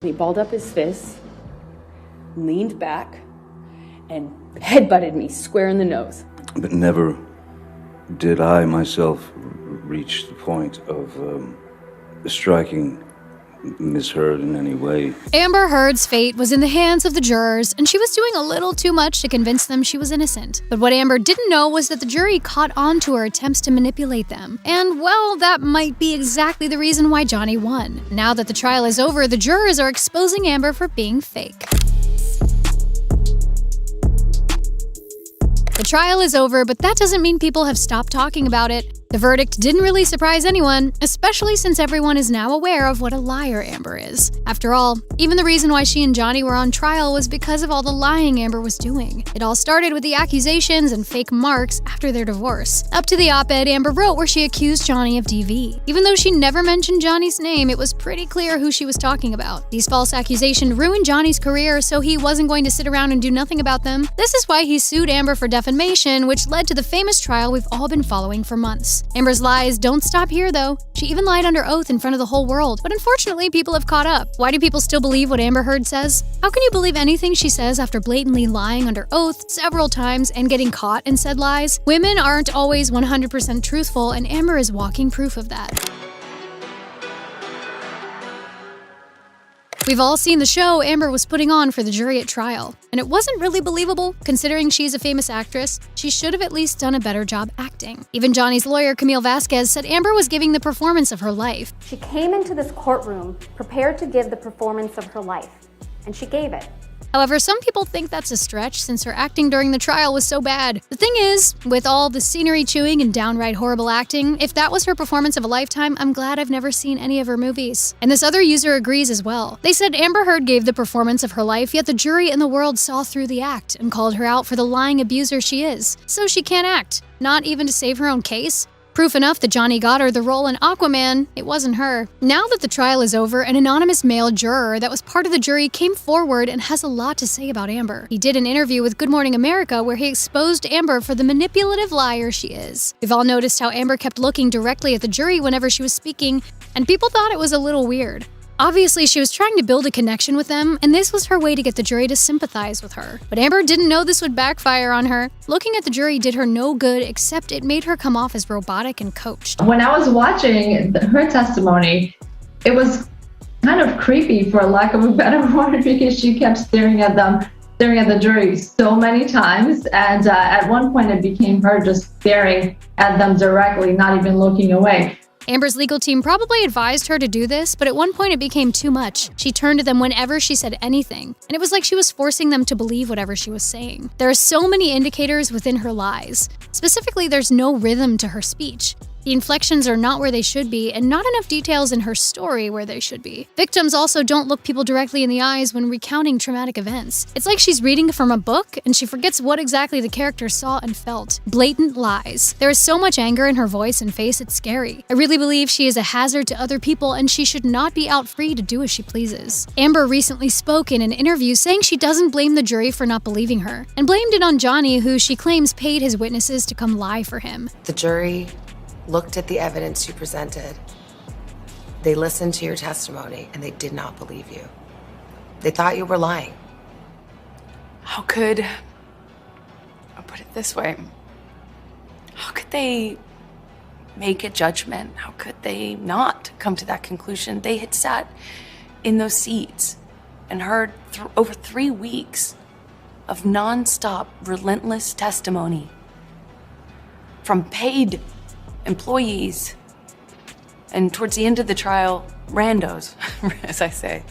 He balled up his fists, leaned back, and headbutted me square in the nose. But never did I myself reach the point of striking Miss Heard in any way. Amber Heard's fate was in the hands of the jurors, and she was doing a little too much to convince them she was innocent. But what Amber didn't know was that the jury caught on to her attempts to manipulate them. And, well, that might be exactly the reason why Johnny won. Now that the trial is over, the jurors are exposing Amber for being fake. The trial is over, but that doesn't mean people have stopped talking about it. The verdict didn't really surprise anyone, especially since everyone is now aware of what a liar Amber is. After all, even the reason why she and Johnny were on trial was because of all the lying Amber was doing. It all started with the accusations and fake marks after their divorce, up to the op-ed Amber wrote where she accused Johnny of DV. Even though she never mentioned Johnny's name, it was pretty clear who she was talking about. These false accusations ruined Johnny's career, so he wasn't going to sit around and do nothing about them. This is why he sued Amber for defamation, which led to the famous trial we've all been following for months. Amber's lies don't stop here, though. She even lied under oath in front of the whole world, but unfortunately, people have caught up. Why do people still believe what Amber Heard says? How can you believe anything she says after blatantly lying under oath several times and getting caught in said lies? Women aren't always 100% truthful, and Amber is walking proof of that. We've all seen the show Amber was putting on for the jury at trial, and it wasn't really believable. Considering she's a famous actress, she should have at least done a better job acting. Even Johnny's lawyer, Camille Vasquez, said Amber was giving the performance of her life. She came into this courtroom prepared to give the performance of her life, and she gave it. However, some people think that's a stretch since her acting during the trial was so bad. The thing is, with all the scenery chewing and downright horrible acting, if that was her performance of a lifetime, I'm glad I've never seen any of her movies. And this other user agrees as well. They said Amber Heard gave the performance of her life, yet the jury and the world saw through the act and called her out for the lying abuser she is. So she can't act, not even to save her own case. Proof enough that Johnny got her the role in Aquaman, it wasn't her. Now that the trial is over, an anonymous male juror that was part of the jury came forward and has a lot to say about Amber. He did an interview with Good Morning America where he exposed Amber for the manipulative liar she is. We've all noticed how Amber kept looking directly at the jury whenever she was speaking, and people thought it was a little weird. Obviously, she was trying to build a connection with them, and this was her way to get the jury to sympathize with her. But Amber didn't know this would backfire on her. Looking at the jury did her no good, except it made her come off as robotic and coached. When I was watching her testimony, it was kind of creepy, for lack of a better word, because she kept staring at the jury so many times, and at one point it became her just staring at them directly, not even looking away. Amber's legal team probably advised her to do this, but at one point it became too much. She turned to them whenever she said anything, and it was like she was forcing them to believe whatever she was saying. There are so many indicators within her lies. Specifically, there's no rhythm to her speech. The inflections are not where they should be, and not enough details in her story where they should be. Victims also don't look people directly in the eyes when recounting traumatic events. It's like she's reading from a book, and she forgets what exactly the character saw and felt. Blatant lies. There is so much anger in her voice and face, it's scary. I really believe she is a hazard to other people, and she should not be out free to do as she pleases. Amber recently spoke in an interview saying she doesn't blame the jury for not believing her, and blamed it on Johnny, who she claims paid his witnesses to come lie for him. The jury looked at the evidence you presented. They listened to your testimony, and they did not believe you. They thought you were lying. How could, I'll put it this way, how could they make a judgment? How could they not come to that conclusion? They had sat in those seats and heard over 3 weeks of nonstop, relentless testimony from paid employees, and towards the end of the trial, randos, as I say.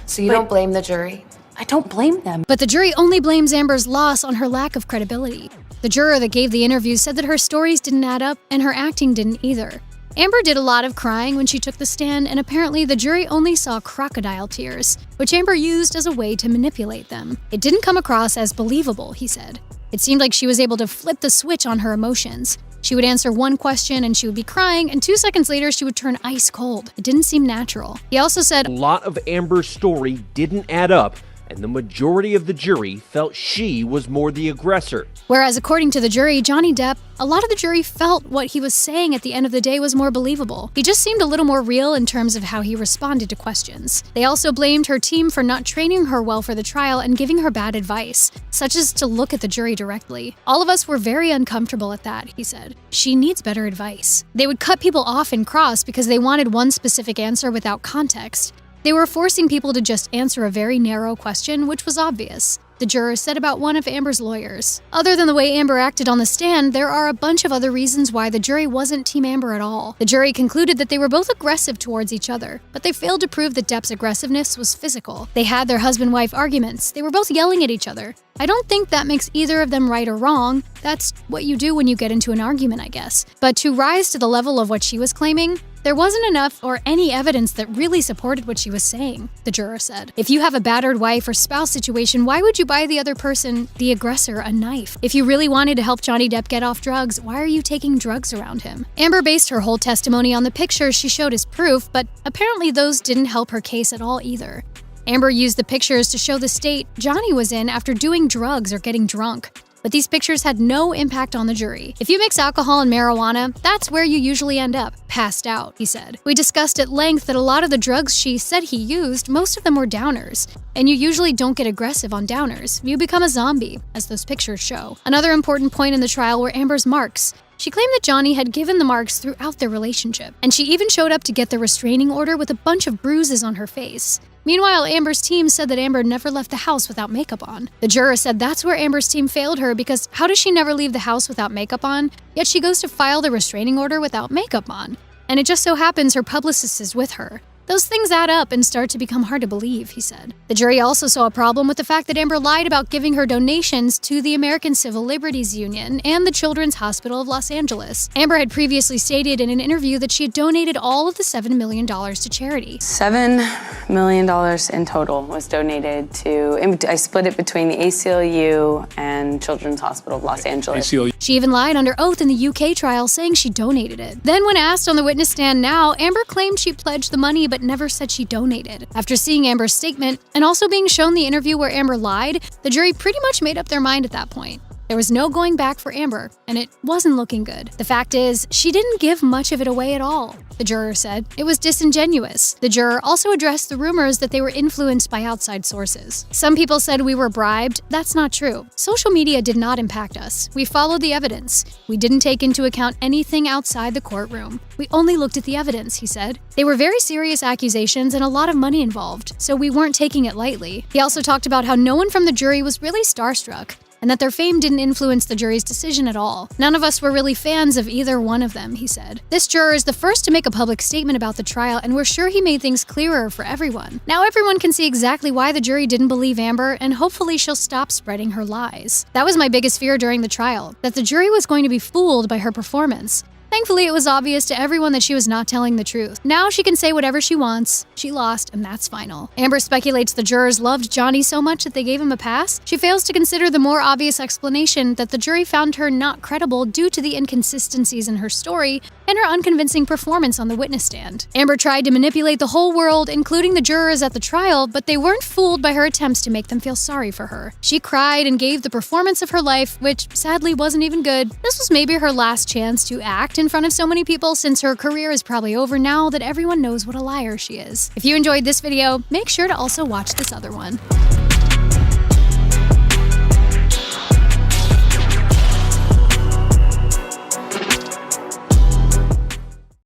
So you don't blame the jury? I don't blame them. But the jury only blames Amber's loss on her lack of credibility. The juror that gave the interview said that her stories didn't add up and her acting didn't either. Amber did a lot of crying when she took the stand, and apparently the jury only saw crocodile tears, which Amber used as a way to manipulate them. It didn't come across as believable, he said. It seemed like she was able to flip the switch on her emotions. She would answer one question and she would be crying, and 2 seconds later she would turn ice cold. It didn't seem natural. He also said, "A lot of Amber's story didn't add up, and the majority of the jury felt she was more the aggressor. Whereas according to the jury, Johnny Depp, a lot of the jury felt what he was saying at the end of the day was more believable. He just seemed a little more real in terms of how he responded to questions. They also blamed her team for not training her well for the trial and giving her bad advice, such as to look at the jury directly. All of us were very uncomfortable at that, he said. She needs better advice. They would cut people off in cross because they wanted one specific answer without context. They were forcing people to just answer a very narrow question, which was obvious, the jurors said about one of Amber's lawyers. Other than the way Amber acted on the stand, there are a bunch of other reasons why the jury wasn't Team Amber at all. The jury concluded that they were both aggressive towards each other, but they failed to prove that Depp's aggressiveness was physical. They had their husband-wife arguments. They were both yelling at each other. I don't think that makes either of them right or wrong. That's what you do when you get into an argument, I guess. But to rise to the level of what she was claiming, there wasn't enough or any evidence that really supported what she was saying, the juror said. If you have a battered wife or spouse situation, why would you buy the other person, the aggressor, a knife? If you really wanted to help Johnny Depp get off drugs, why are you taking drugs around him? Amber based her whole testimony on the pictures she showed as proof, but apparently those didn't help her case at all either. Amber used the pictures to show the state Johnny was in after doing drugs or getting drunk. But these pictures had no impact on the jury. If you mix alcohol and marijuana, that's where you usually end up, passed out, he said. We discussed at length that a lot of the drugs she said he used, most of them were downers. And you usually don't get aggressive on downers. You become a zombie, as those pictures show. Another important point in the trial were Amber's marks. She claimed that Johnny had given the marks throughout their relationship, and she even showed up to get the restraining order with a bunch of bruises on her face. Meanwhile, Amber's team said that Amber never left the house without makeup on. The juror said that's where Amber's team failed her because how does she never leave the house without makeup on, yet she goes to file the restraining order without makeup on? And it just so happens her publicist is with her. Those things add up and start to become hard to believe, he said. The jury also saw a problem with the fact that Amber lied about giving her donations to the American Civil Liberties Union and the Children's Hospital of Los Angeles. Amber had previously stated in an interview that she had donated all of the $7 million to charity. $7 million in total was donated to, I split it between the ACLU and Children's Hospital of Los Angeles. ACLU. She even lied under oath in the UK trial saying she donated it. Then when asked on the witness stand now, Amber claimed she pledged the money but never said she donated. After seeing Amber's statement, and also being shown the interview where Amber lied, the jury pretty much made up their mind at that point. There was no going back for Amber, and it wasn't looking good. The fact is, she didn't give much of it away at all, the juror said. It was disingenuous. The juror also addressed the rumors that they were influenced by outside sources. Some people said we were bribed. That's not true. Social media did not impact us. We followed the evidence. We didn't take into account anything outside the courtroom. We only looked at the evidence, he said. They were very serious accusations and a lot of money involved, so we weren't taking it lightly. He also talked about how no one from the jury was really starstruck, and that their fame didn't influence the jury's decision at all. None of us were really fans of either one of them, he said. This juror is the first to make a public statement about the trial, and we're sure he made things clearer for everyone. Now everyone can see exactly why the jury didn't believe Amber, and hopefully she'll stop spreading her lies. That was my biggest fear during the trial, that the jury was going to be fooled by her performance. Thankfully, it was obvious to everyone that she was not telling the truth. Now she can say whatever she wants. She lost, and that's final. Amber speculates the jurors loved Johnny so much that they gave him a pass. She fails to consider the more obvious explanation that the jury found her not credible due to the inconsistencies in her story and her unconvincing performance on the witness stand. Amber tried to manipulate the whole world, including the jurors at the trial, but they weren't fooled by her attempts to make them feel sorry for her. She cried and gave the performance of her life, which sadly wasn't even good. This was maybe her last chance to act in front of so many people since her career is probably over now that everyone knows what a liar she is. If you enjoyed this video, make sure to also watch this other one.